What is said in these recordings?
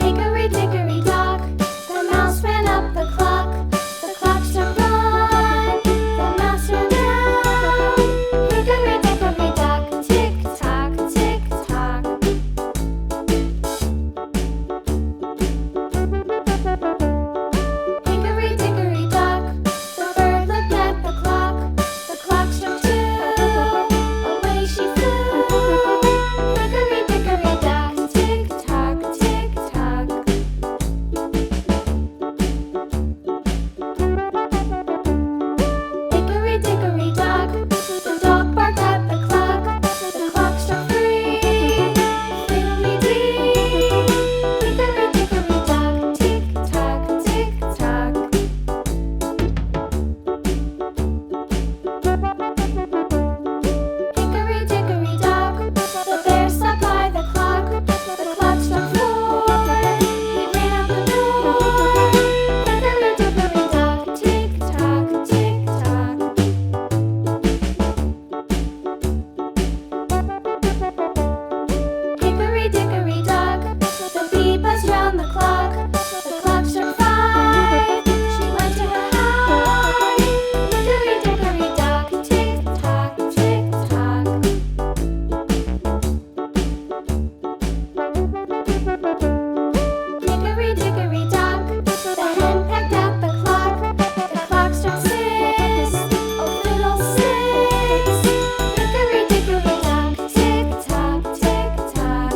Hickory dickory dock, the mouse ran up the clock. The clock struck one, the mouse ran down. Hickory dickory dock, tick tock, tick tock. Hickory dickory dock, the bird looked at the clock. The clock struck two, away she flew. Hickory dickory dock, tick tock, tick tock. Hickory dickory dock, the dog barked at the clock. The clock struck three, fiddly-dee. Hickory dickory dock, tick tock, tick tock. Hickory dickory dock, the bear sat by the clock. The clock struck four, he ran out the door. Hickory dickory dock, tick tock, tick tock. Hickory dickory dock, the bee buzzed round the clock. The clock struck five, she went to her hive. Hickory dickory dock, tick tock, tick tock. Hickory dickory dock, the hen pecked at the clock. The clock struck six, oh fiddlesticks. Hickory dickory dock, tick tock, tick tock.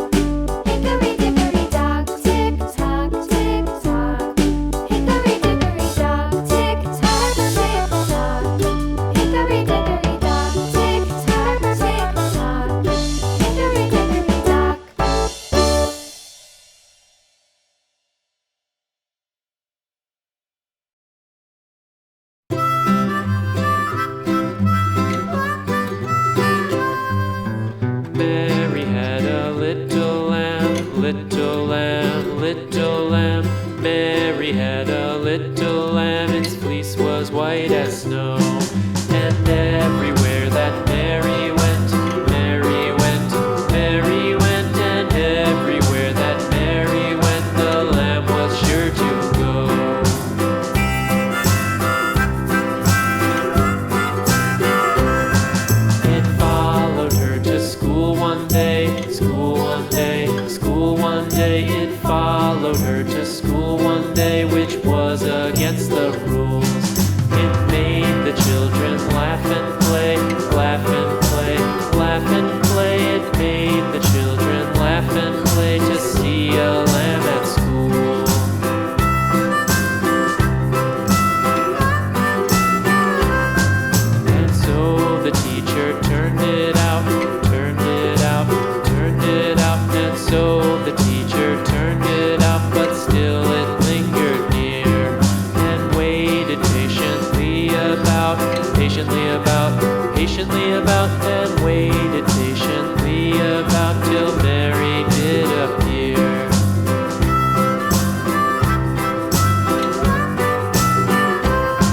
Hickory dickory dock, tick tock, tick tock. Hickory dickory dock, tick tock, tick tock. Hickory dickory dock, tick tock, tick tock. Hickory dickory dock. Mary had a little lamb, little lamb, little lamb. Mary had a little lamb, its fleece was white as snow.